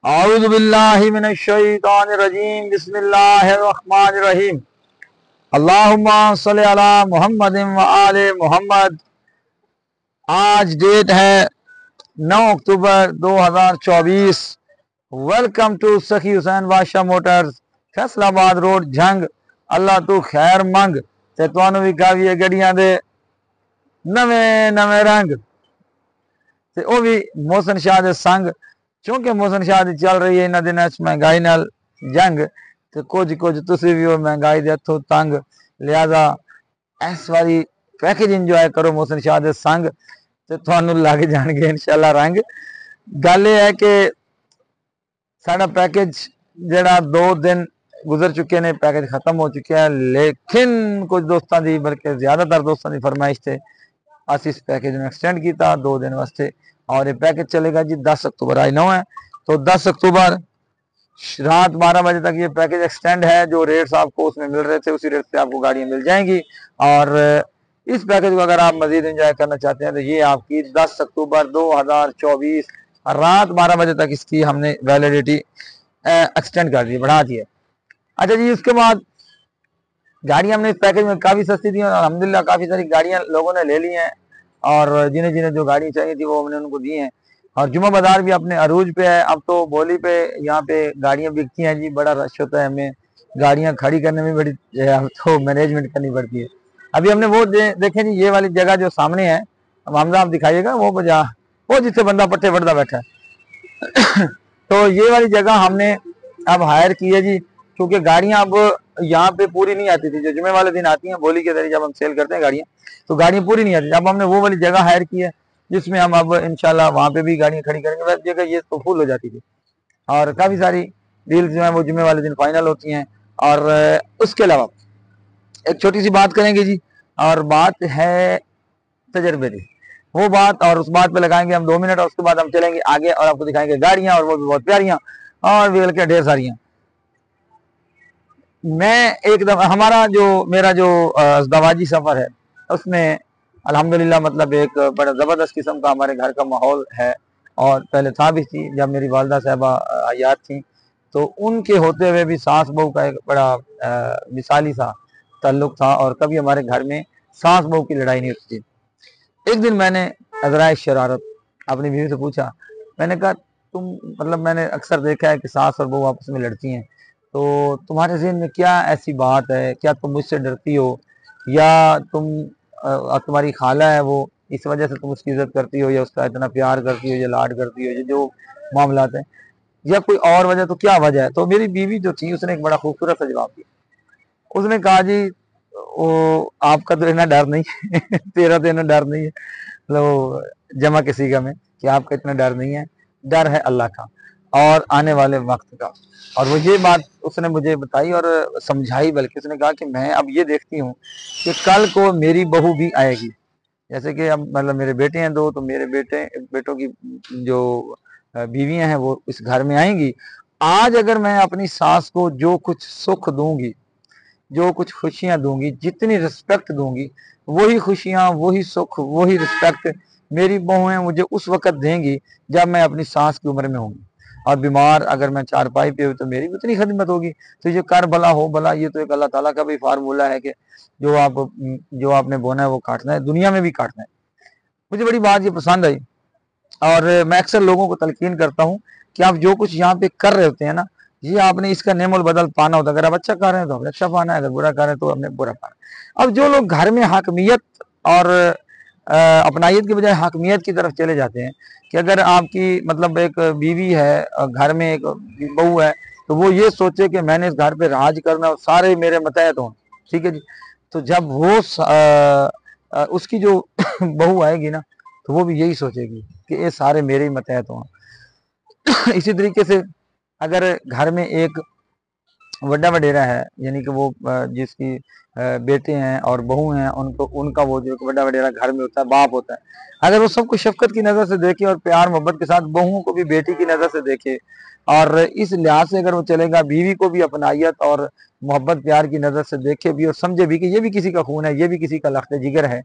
औज़ु बिल्लाहि मिनश शैतानिर रजीम बिस्मिल्लाहिर रहमानिर रहीम अल्लाहुम्मा सल्लि अला मुहम्मदिन व आले मोहम्मद। आज डेट है 9 अक्टूबर 2024। वेलकम टू सखी हुसैन बादशाह मोटर्स, फैसलाबाद रोड, झंग। अल्लाह तू खैर मंग ते तुहानू भी कावी गड्डियां दे नवे नवे रंग ते वो भी मोहसिन शाह दे संग। क्योंकि मोहसिन शाह दी चल रही है इन्हां दिनां च महंगाई नाल जंग, ते कुछ तुसी भी हो महंगाई दे हथों तंग। लिहाजा इस वारी पैकेज इंजॉय करो मोहसिन शाह दे संग ते तुहानू लग जाणगे इंशाअल्लाह रंग। गल ये है कि साडा पैकेज जिहड़ा 2 दिन गुजर चुके ने, पैकेज खत्म हो चुका है, लेकिन कुछ दोस्तों की बल्कि ज्यादातर दोस्तों की फरमाइश से अस इस पैकेज में एक्सटेंड किया 2 दिन वास्ते। और ये पैकेज चलेगा जी 10 अक्टूबर, आज 9 है तो 10 अक्टूबर रात 12 बजे तक ये पैकेज एक्सटेंड है। जो रेट्स आपको उसमें मिल रहे थे उसी रेट पे आपको गाड़ियां मिल जाएंगी। और इस पैकेज को अगर आप मजीद एंजॉय करना चाहते हैं तो ये आपकी 10 अक्टूबर 2024 रात 12 बजे तक इसकी हमने वैलिडिटी एक्सटेंड कर दी, बढ़ा दी है। अच्छा जी, उसके बाद गाड़ियां हमने इस पैकेज में काफ़ी सस्ती दी और अल्हम्दुलिल्लाह काफ़ी सारी गाड़ियां लोगों ने ले ली हैं और जिन्हें जिन्हें जो गाड़ी चाहिए थी वो हमने उनको दी हैं। और जुमा बाजार भी अपने अरूज पे है। अब तो बोली पे यहाँ पे गाड़ियां बिकती हैं जी, बड़ा रश होता है, हमें गाड़ियां खड़ी करने में बड़ी अब तो मैनेजमेंट करनी पड़ती है। अभी हमने वो देखें जी, ये वाली जगह जो सामने है, अब हमजा आप दिखाइएगा वो वो जिससे बंदा पट्टे बढ़ता बैठा है तो ये वाली जगह हमने अब हायर की है जी, क्योंकि गाड़ियां अब यहाँ पे पूरी नहीं आती थी। जो जुमे वाले दिन आती हैं बोली के जरिए जब हम सेल करते हैं गाड़ियां, तो गाड़ियां पूरी नहीं आती। अब हमने वो वाली जगह हायर की है जिसमें हम अब इंशाल्लाह वहां पे भी गाड़ियां खड़ी करेंगे। वैसे जगह ये तो फुल हो जाती थी और काफ़ी सारी डील्स जो है वो जुमे वाले दिन फाइनल होती हैं। और उसके अलावा एक छोटी सी बात करेंगे जी, और बात है तजर्बे की। वो बात और उस बात पे लगाएंगे हम 2 मिनट और उसके बाद हम चलेंगे आगे और आपको दिखाएंगे गाड़ियां, और वो भी बहुत प्यारियां और व्हीकल के ढेर सारियां। मैं एकदम हमारा जो मेरा जो अज़दवाजी सफ़र है उसमें अल्हम्दुलिल्लाह मतलब एक बड़ा ज़बरदस्त किस्म का हमारे घर का माहौल है। और पहले था भी थी, जब मेरी वालदा साहबा हयात थी तो उनके होते हुए भी सास बहू का एक बड़ा मिसाली सा ताल्लुक था और कभी हमारे घर में सास बहू की लड़ाई नहीं होती थी। एक दिन मैंने अज़राए शरारत अपनी बीवी से पूछा, मैंने कहा तुम मतलब मैंने अक्सर देखा है कि सास और बहू आपस में लड़ती हैं, तो तुम्हारे ज़हन में क्या ऐसी बात है, क्या तुम मुझसे डरती हो या तुम्हारी खाला है वो इस वजह से तुम उसकी इज्जत करती हो या उसका इतना प्यार करती हो या लाड करती हो, ये जो मामलात हैं, या कोई और वजह, तो क्या वजह है? तो मेरी बीवी जो थी उसने एक बड़ा खूबसूरत सा जवाब दिया। उसने कहा जी वो आपका तो इतना डर नहीं है तेरा तो इतना डर नहीं है, मतलब जमा के सीगा में कि आपका इतना डर नहीं है, डर है अल्लाह का और आने वाले वक्त का। और वो ये बात उसने मुझे बताई और समझाई, बल्कि उसने कहा कि मैं अब ये देखती हूँ कि कल को मेरी बहू भी आएगी। जैसे कि अब मतलब मेरे बेटे हैं 2, तो मेरे बेटों की जो बीवियां हैं वो इस घर में आएंगी। आज अगर मैं अपनी सास को जो कुछ सुख दूंगी, जो कुछ खुशियां दूंगी, जितनी रिस्पेक्ट दूंगी, वही खुशियां, वही सुख, वही रिस्पेक्ट मेरी बहुएं मुझे उस वक्त देंगी जब मैं अपनी सास की उम्र में होंगी। और बीमार अगर मैं चारपाई पे हूँ तो मेरी भी उतनी खिदमत होगी। तो ये कर भला हो भला, ये तो एक अल्लाह ताला का भी फार्मूला है कि जो आपने बोना है वो काटना है, दुनिया में भी काटना है। मुझे बड़ी बात ये पसंद आई और मैं अक्सर लोगों को तलकीन करता हूँ कि आप जो कुछ यहाँ पे कर रहे होते हैं ना, ये आपने इसका नेमोल बदल पाना होता है। अगर आप अच्छा कर रहे हैं तो आपने अच्छा पाना है, अगर बुरा कर रहे हैं तो आपने बुरा पाना है। अब जो लोग घर में हाकमियत और अपनायत की बजाय हाकमियत की तरफ चले जाते हैं कि अगर आपकी मतलब एक बीवी है और घर में एक बहू है, तो वो ये सोचे कि मैंने इस घर पे राज करना और सारे मेरे मतहत हों, ठीक है जी। तो जब वो उसकी जो बहू आएगी ना, तो वो भी यही सोचेगी कि ये सारे मेरे ही मतहत हों इसी तरीके से अगर घर में एक वड्डा वडेरा है, यानी कि वो जिसकी बेटे हैं और बहू हैं, उनको उनका वो जो वड्डा वडेरा घर में होता है, बाप होता है, अगर वो सबको शफकत की नज़र से देखे और प्यार मोहब्बत के साथ बहुओं को भी बेटी की नज़र से देखे और इस लिहाज से अगर वो चलेगा, बीवी को भी अपनायत और मोहब्बत प्यार की नज़र से देखे भी और समझे भी कि ये भी किसी का खून है, ये भी किसी का लख्त जिगर है,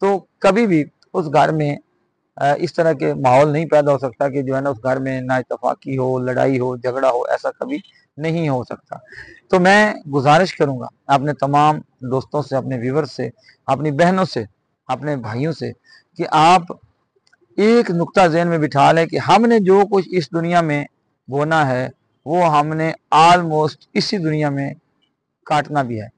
तो कभी भी उस घर में इस तरह के माहौल नहीं पैदा हो सकता कि जो है ना उस घर में ना इत्तेफाकी हो, लड़ाई हो, झगड़ा हो, ऐसा कभी नहीं हो सकता। तो मैं गुजारिश करूंगा अपने तमाम दोस्तों से, अपने व्यूवर्स से, अपनी बहनों से, अपने भाइयों से कि आप एक नुक्ता ज़हन में बिठा लें कि हमने जो कुछ इस दुनिया में बोना है वो हमने ऑलमोस्ट इसी दुनिया में काटना भी है।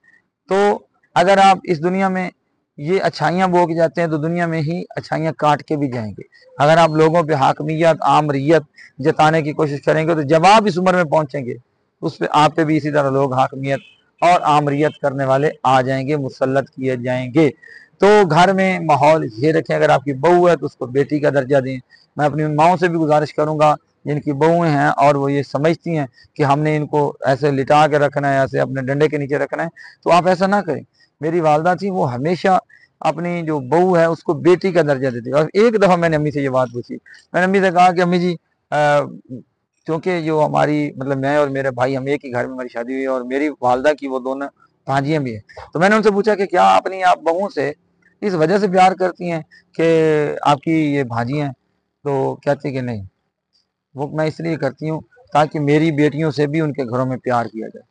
तो अगर आप इस दुनिया में ये अच्छाइयाँ बो के जाते हैं तो दुनिया में ही अच्छाइयाँ काट के भी जाएंगे। अगर आप लोगों पे हाकमियत, आमरियत जताने की कोशिश करेंगे तो जब आप इस उम्र में पहुंचेंगे उस पर आप पे भी इसी तरह लोग हाकमियत और आमरियत करने वाले आ जाएंगे, मुसल्लत किए जाएंगे। तो घर में माहौल ये रखें, अगर आपकी बहू है तो उसको बेटी का दर्जा दें। मैं अपनी उन माओं से भी गुजारिश करूंगा जिनकी बहुएं हैं और वो ये समझती हैं कि हमने इनको ऐसे लिटा के रखना है, ऐसे अपने डंडे के नीचे रखना है, तो आप ऐसा ना करें। मेरी वालदा थी, वो हमेशा अपनी जो बहू है उसको बेटी का दर्जा देती। और एक दफ़ा मैंने अम्मी से ये बात पूछी, मैंने अम्मी से कहा कि अम्मी जी क्योंकि जो हमारी मतलब मैं और मेरे भाई हम एक ही घर में हमारी शादी हुई है और मेरी वालदा की वो दोनों भांजियाँ भी हैं। तो मैंने उनसे पूछा कि क्या अपनी आप बहुओं से इस वजह से प्यार करती हैं कि आपकी ये भांजी हैं? तो कहती कि नहीं, वो मैं इसलिए करती हूँ ताकि मेरी बेटियों से भी उनके घरों में प्यार किया जाए।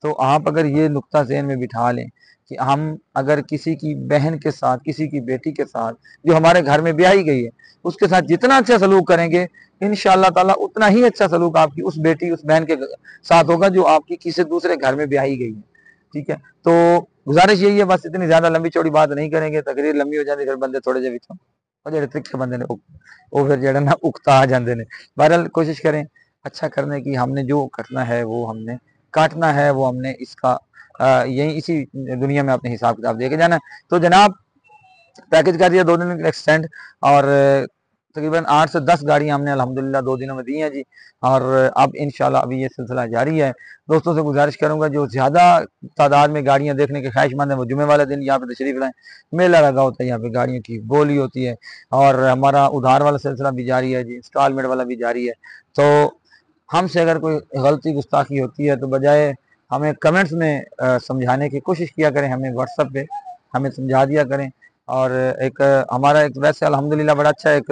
तो आप अगर ये नुक्ता ज़हन में बिठा लें कि हम अगर किसी की बहन के साथ, किसी की बेटी के साथ जो हमारे घर में ब्याही गई है उसके साथ जितना अच्छा सलूक करेंगे इंशाअल्लाह ताला उतना ही अच्छा सलूक आपकी उस बेटी, उस बहन के साथ होगा जो आपकी किसी दूसरे घर में ब्याही गई है। ठीक है, तो गुजारिश यही है, बस इतनी ज़्यादा लंबी चौड़ी बात नहीं करेंगे, तकरीर लंबी हो जाती फिर बंदे थोड़े जे विचों और जेड़े तिखे बंदे ने वो फिर जेड़ा ना उकता आ जाते हैं। बहरहाल कोशिश करें अच्छा करने की, हमने जो करना है वो हमने काटना है, वो हमने इसका यही इसी दुनिया में अपने हिसाब किताब दे के जाना है। तो जनाब पैकेज कर दिया 2 दिन का एक्सटेंड और तकरीबन 8 से 10 गाड़ियाँ हमने अल्हम्दुलिल्लाह 2 दिनों में दी हैं जी। और अब इंशाल्लाह अभी ये सिलसिला जारी है। दोस्तों से गुजारिश करूंगा जो ज़्यादा तादाद में गाड़ियाँ देखने के ख्वाहिशमंद हैं वो जुमे वाले दिन यहाँ पे तशरीफ़ लाएँ। मेला लगा होता है यहाँ पे, गाड़ियों की बोली होती है और हमारा उधार वाला सिलसिला भी जारी है जी, इंस्टॉलमेंट वाला भी जारी है। तो हमसे अगर कोई गलती गुस्ताखी होती है तो बजाय हमें कमेंट्स में समझाने की कोशिश किया करें, हमें व्हाट्सएप पे हमें समझा दिया करें। और एक हमारा एक वैसे अल्हम्दुलिल्लाह बड़ा अच्छा एक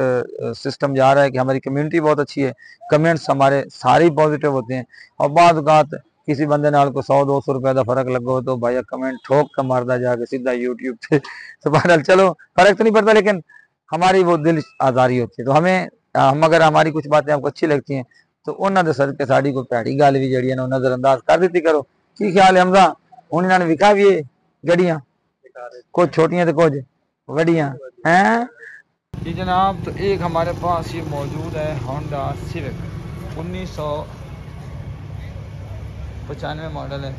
सिस्टम जा रहा है कि हमारी कम्युनिटी बहुत अच्छी है, कमेंट्स हमारे सारे पॉजिटिव होते हैं। और बाद औक़ात किसी बंदे नाल को 100-200 रुपए का फ़र्क लगो तो भाई कमेंट ठोक कर मारदा जाके सीधा यूट्यूब पे। तो बहरहाल चलो फ़र्क तो नहीं पड़ता, लेकिन हमारी वो दिल आज़ारी होती है। तो हमें हम अगर हमारी कुछ बातें आपको अच्छी लगती हैं तो उन्होंने सदके साड़ी को भैड़ी गल भी जी नज़रअंदाज कर दी करो। की ख्याल है हमजा? हुण इन्होंने विखा भी है गड्डियां, कुछ छोटियां तो कुछ वड्डियां हैं जी जनाब। तो एक हमारे पास ये मौजूद है होंडा सिविक 1995 मॉडल है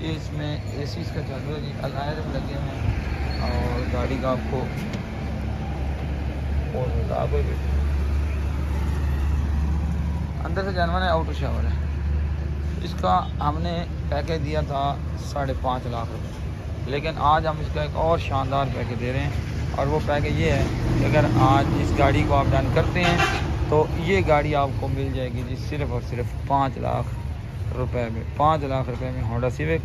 ये। इसमें एसी का चालू है जी, अलायर लगे हुए हैं और गाड़ी का आपको अंदर से जानवर है, आउटर शावर है। इसका हमने पैकेज दिया था 5.5 लाख रुपये, लेकिन आज हम इसका एक और शानदार पैकेज दे रहे हैं। और वो पैकेज ये है कि अगर आज इस गाड़ी को आप डन करते हैं तो ये गाड़ी आपको मिल जाएगी जी सिर्फ़ और सिर्फ 5 लाख रुपए में। 5 लाख रुपए में होंडा सिविक,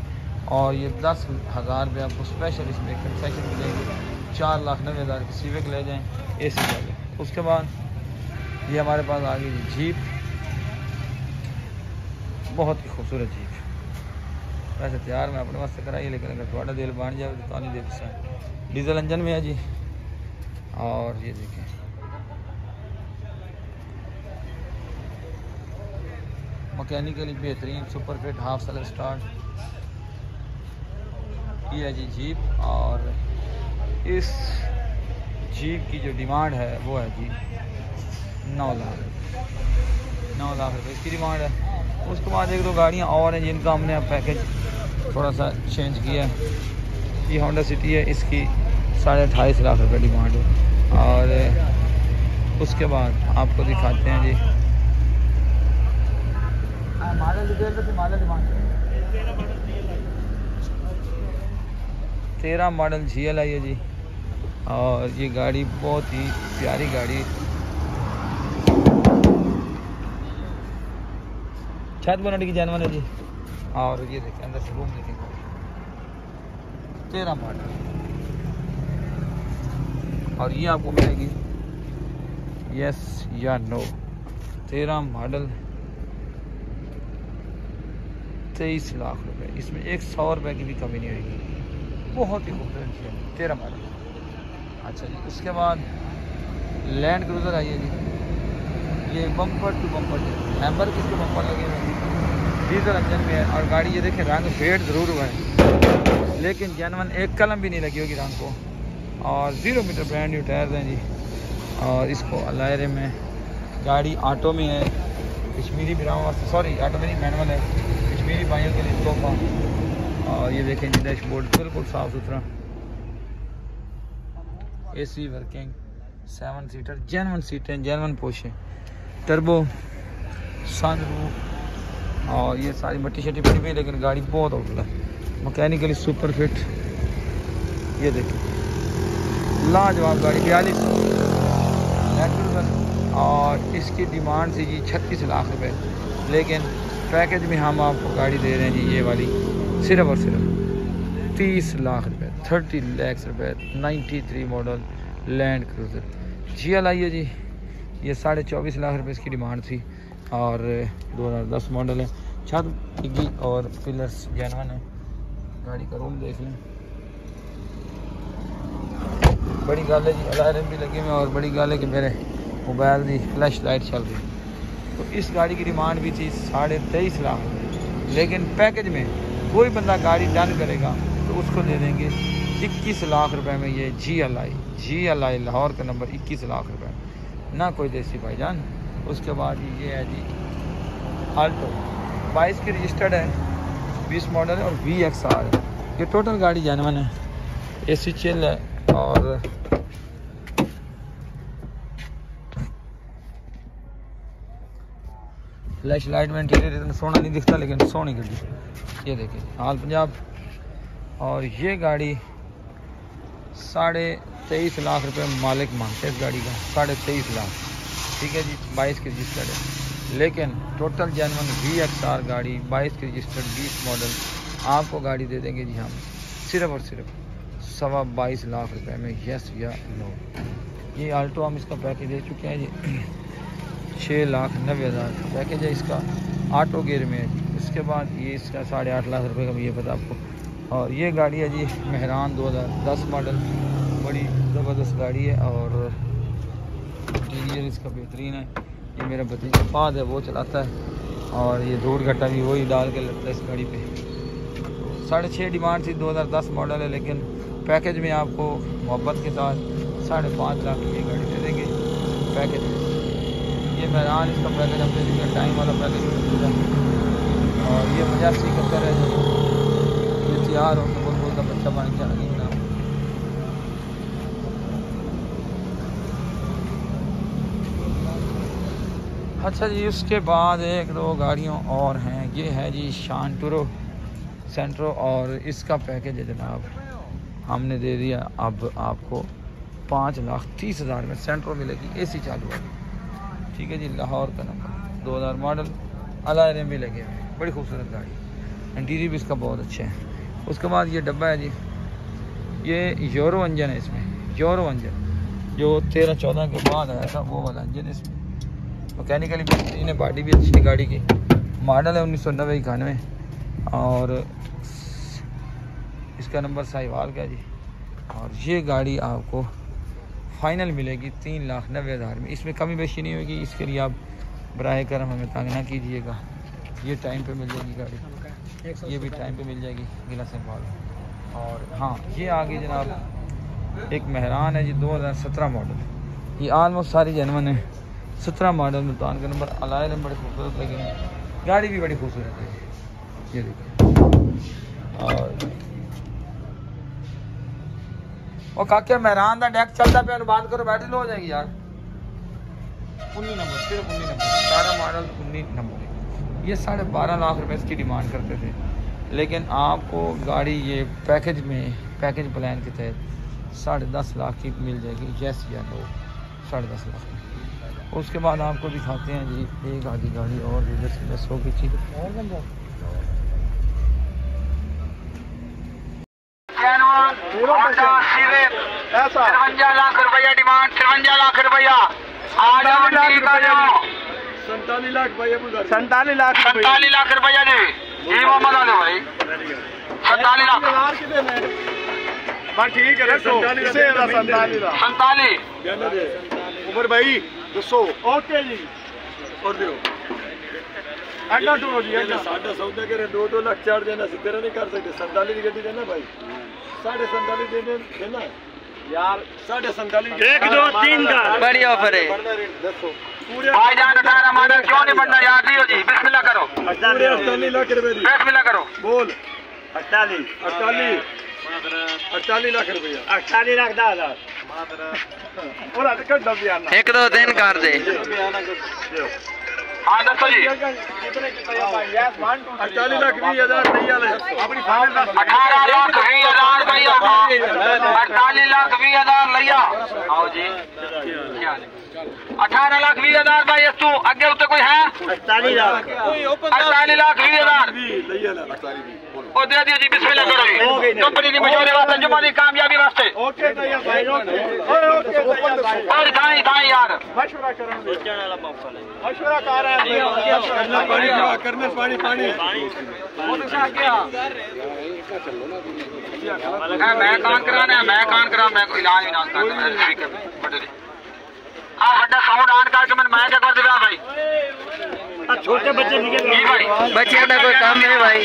और ये 10,000 रुपये आपको स्पेशल इसमें कंसेशन मिलेगी। 4,90,000 की सिविक ले जाएँ एसी वाले। उसके बाद ये हमारे पास आ गई जीप, बहुत ही खूबसूरत जीप। वैसे तैयार मैं अपने वास्ते कराई, लेकिन अगर थोड़ा दिल बन जाए तो नहीं दे सकता। डीजल इंजन में है जी। और ये देखें मैकेनिकली बेहतरीन super fit half self start ये है जी जीप। और इस जीप की जो डिमांड है वो है जी 9 लाख रुपये इसकी डिमांड है। उसके बाद 1-2 गाड़ियाँ और हैं जिनका हमने अब पैकेज थोड़ा सा चेंज किया है। ये होंडा सिटी है, इसकी 28.5 लाख रुपये डिमांड है। और उसके बाद आपको दिखाते हैं जी मॉडल डिटेल पे। मॉडल डिमांड 13 मॉडल GL है जी। और ये गाड़ी बहुत ही प्यारी गाड़ी, छत बनाने की जानवर है जी। और ये देखिए अंदर से रूम देखेंगे, 13 मॉडल। और ये आपको मिलेगी यस या नो। 13 मॉडल 23 लाख रुपए, इसमें 100 रुपये की भी कमी नहीं होगी। बहुत ही खूबसूरत है 13 मॉडल। अच्छा जी, उसके बाद लैंड क्रूज़र आई है जी। ये बम्पर टू बम्पर हैम्बर किसके बम्पर लगे हुए हैं, डीजल इंजन में है। और गाड़ी ये देखें रंग फेड ज़रूर हुआ है, लेकिन जनवन एक कलम भी नहीं लगी होगी रंग को। और 0 मीटर ब्रांड न्यू टायर हैं जी। और इसको अलायरे में गाड़ी ऑटो में है, कश्मीरी बिराम वास्ते, सॉरी ऑटो में नहीं मैनुअल है, कश्मीरी भाइयों के लिए तोहफा। और ये देखें जी डैशबोर्ड बिल्कुल साफ़ सुथरा, एसी वर्किंग, 7 सीटर, जेनवन सीटें, जेनवन पोशे, टर्बो, सनरूफ। और ये सारी मट्टी शट्टी पड़ी हुई है, लेकिन गाड़ी बहुत आउटल है, मैकेनिकली सुपर फिट। ये देखिए लाजवाब गाड़ी 42 और इसकी डिमांड थी जी 36 लाख रुपए, लेकिन पैकेज में हम आपको गाड़ी दे रहे हैं जी ये वाली सिर्फ और सिर्फ 30 लाख रुपए, 30 लाख रुपए। 93 मॉडल लैंड क्रूज़र GLI है जी। ये 24.5 लाख रुपए इसकी डिमांड थी और 2010 मॉडल है। छत डिग्गी और पिलर्स जेनवन है। गाड़ी का रूम देख लें, बड़ी गाल है जी, अलार्म भी लगे हुए और बड़ी गाल है कि मेरे मोबाइल की फ्लैश लाइट चल रही है। तो इस गाड़ी की डिमांड भी थी 23.5 लाख, लेकिन पैकेज में कोई बंदा गाड़ी डन करेगा तो उसको दे देंगे 21 लाख रुपए में। ये GLI लाहौर का नंबर 21 लाख रुपए, ना कोई देसी भाईजान। उसके बाद ये है जी आल्टो 22 की रजिस्टर्ड है, 20 मॉडल है और VXR है। ये टोटल गाड़ी जेनवन है, AC चिल है और फ्लैश लाइट में इंटीरियर इतना सोना नहीं दिखता, लेकिन सोनी गाड़ी। ये देखिए हाल पंजाब। और ये गाड़ी 23.5 लाख रुपए मालिक मांगते हैं इस गाड़ी का, 23.5 लाख, ठीक है जी। 22 की रजिस्टर्ड है, लेकिन टोटल जेनवन VXR गाड़ी 22 की रजिस्टर्ड 20 मॉडल आपको गाड़ी दे देंगे जी हम सिर्फ और सिर्फ 22.25 लाख रुपए में। यस या नो। ये आल्टो हम इसका पैकेज दे चुके हैं जी 6,90,000 पैकेज है इसका, ऑटो गियर में है जी। उसके बाद ये इसका 8.5 लाख रुपए का भी ये पता आपको। और ये गाड़ी है जी मेहरान 2010 मॉडल, बड़ी ज़बरदस्त गाड़ी है और इंटीरियर इसका बेहतरीन है। ये मेरा भतीजा फाद है, वो चलाता है और ये धूल घट्टा भी वही डाल के लगता है इस गाड़ी पे। 6.5 डिमांड थी, 2010 मॉडल है, लेकिन पैकेज में आपको मोहब्बत के साथ 5.5 लाख की ये गाड़ी दे देंगे पैकेज। ये मेहरान इसका पैकेज हम दे देंगे, टाइम वाला पैकेज। और ये 85-71 है जो ये तैयार हो तो बोल का बच्चा बन के लगी ना। अच्छा जी, उसके बाद 1-2 गाड़ियों और हैं। ये है जी शांटुरो सेंट्रो और इसका पैकेज है जनाब हमने दे दिया अब आपको 5,30,000 में। सेंट्रो मिलेगी, AC चालू है, ठीक है जी। लाहौर का नंबर 2000 मॉडल, अलार्म भी लगे हुए हैं, बड़ी खूबसूरत गाड़ी, इंटीरियर भी इसका बहुत अच्छा है। उसके बाद ये डब्बा है जी, ये यूरो इंजन है, इसमें यूरो इंजन जो 13-14 के बाद आया था वो वाला इंजन इसमें। मैकेनिकली इन्हें बॉडी भी अच्छी है गाड़ी की। मॉडल है 1990-91 और इसका नंबर साहिवाल का जी। और ये गाड़ी आपको फाइनल मिलेगी 3,90,000 में। इसमें कमी बेशी नहीं होगी, इसके लिए आप बराह करम हमें तंग ना कीजिएगा। ये टाइम पे मिल जाएगी गाड़ी, ये भी टाइम पे मिल जाएगी गिला संभाल। और हाँ, ये आगे जनाब एक मेहरान है जी 2017 मॉडल, ये आलमोस्ट सारी जेनवन है। 17 मॉडल मुल्तान का नंबर, अलार्म बड़े खूबसूरत लगे हैं, गाड़ी भी बड़ी खूबसूरत है। ये देखिए और काके मेहरान का डेक चलता पे बंद करो, बैटरी लो हो जाएगी यार। 19 नंबर, सिर्फ 19 नंबर, 17 मॉडल 19 नंबर। ये 12.5 लाख रुपए इसकी डिमांड करते थे, लेकिन आपको गाड़ी ये पैकेज में, पैकेज प्लान के तहत 10.5 लाख की मिल जाएगी। यस या नो, 10.5 लाख में। उसके बाद आपको दिखाते हैं जी एक आधी गाड़ी और जिधर से 100 की चीज़। 53 लाख रुपया डिमांड, 53 लाख रुपया, आ जाओ ठीक आ जाओ। 47 लाख भाई अबू धार 47 लाख रुपया जी जी मोहम्मद आले भाई 47 लाख ठीक है 47 उमर भाई दसो ओके जी और दियो अड्डा टूरो जी अड्डा साडा सौदा करे 2 लाख चार देना सी तेरा नहीं कर सकते 47 की गड्डी देना भाई 47.5 देना यार 47.5 1 2 3 का बड़ी ऑफर है भाईजान 18 मॉडल क्यों नहीं बनना यार दियो जी बिस्मिल्लाह करो 48 लाख रुपए दी बिस्मिल्लाह करो बोल 48 लाख रुपया 48 लाख 10,000 और आज का डब यार 1 2 3 कर दे हाँ दसो जी 48 लाख 20,000 नहीं आले अपनी फाइनल 18 लाख 20,000 भैया 48 लाख 20,000 लिया आओ जी 18 लाख 20,000 भाई तू आगे उत्ते कोई है 48 लाख 48 लाख 20,000 ओ दे दियो जी बिस्मिल्लाह करो जी कंपनी की मशवरे वास्ते जुमा दी कामयाबी वास्ते ओके भैया भाई ओके और दाई यार मशवरा करो बेचने वाला मौका ले मशवरा कर रहा है करने पानी वो तो से आगे मैं कान कराना है मैं कान करा मैं कोई इलाज भी ना कर हाँ बड़ा साउंड ऑन करके मैं क्या कर दिया भाई छोटे बच्चे निकल जी भाई बच्चे का कोई काम नहीं भाई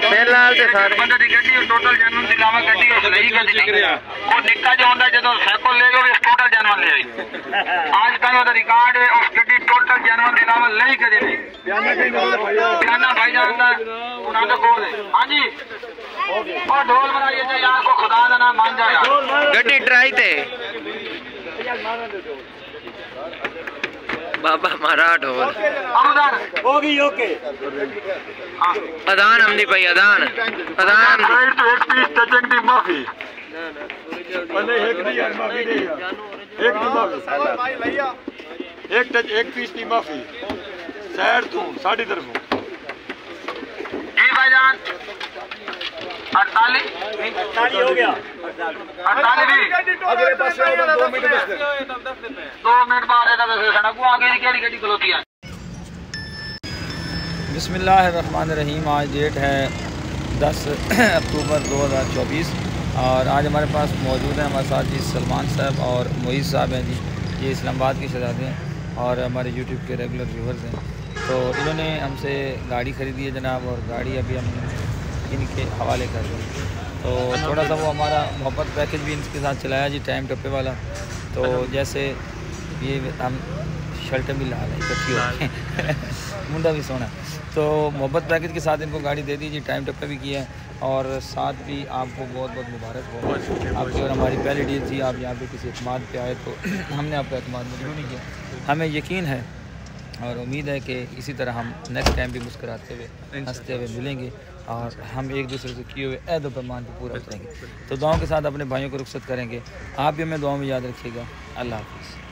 फिलहाल ते सारे बंदे दी गड्डी टोटल जानवन दी लावा गड्डी उस रही गड्डी नहीं वो निक्का जो होंदा जदों साइकिल ले गए टोटल जानवन ले आई आज का ओदा रिकॉर्ड है उस गड्डी टोटल जानवन दी लावा ले कदे नहीं बयाना भाई जानदा उना तो बोल हां जी और ढोल बनाइए जे यार को खुदा दा नाम मान जाए गड्डी ट्राई ते बाबा मारा ढोल अबूदार होगी ओके अदान हमदी भाई अदान राइट तो एक पीस टचिंग दी माफी पहले एक दी माफी दे एक दी माफी भाई भैया एक पीस दी माफी शहर तू साडी तरफ जी भाईजान 48 हो गया 48 भी अगले पासे 2 मिनट बस 2 मिनट बाद एदा दसना को आगे की केड़ी गड्डी खलोती है। बिस्मिल्लाहिर्रहमानिर्रहीम आज डेट है 10 अक्टूबर 2024 और आज हमारे पास मौजूद है हमारे साथ जी सलमान साहब और मोईज़ साहब हैं जी ये इस्लामाबाद के शहज़ादे हैं और हमारे यूट्यूब के रेगुलर व्यूवर्स हैं। तो इन्होंने हमसे गाड़ी ख़रीदी है जनाब और गाड़ी अभी हम इनके हवाले कर रहे हैं। तो थोड़ा सा वो हमारा मोहब्बत पैकेज भी इनके साथ चलाया जी टाइम टप्पे वाला। तो जैसे ये हम शर्टें भी लाल हैं इकट्ठी हो मुंडा भी सोना तो मोहब्बत पैकेज के साथ इनको गाड़ी दे दी जी टाइम टप्पे भी किया है और साथ भी आपको बहुत बहुत मुबारक हो आपकी और हमारी पहली डील थी आप यहाँ पे किसी एतमाद पे आए तो हमने आपका एतमाद मंजूर नहीं किया। हमें यकीन है और उम्मीद है कि इसी तरह हम नेक्स्ट टाइम भी मुस्कुराते हुए हंसते हुए मिलेंगे और हम एक दूसरे से किए हुए अहद व पैमान को पूरा करेंगे। तो दुआओं के साथ अपने भाइयों को रुखसत करेंगे। आप भी हमें दुआओं में याद रखिएगा। अल्लाह हाफ़िज़।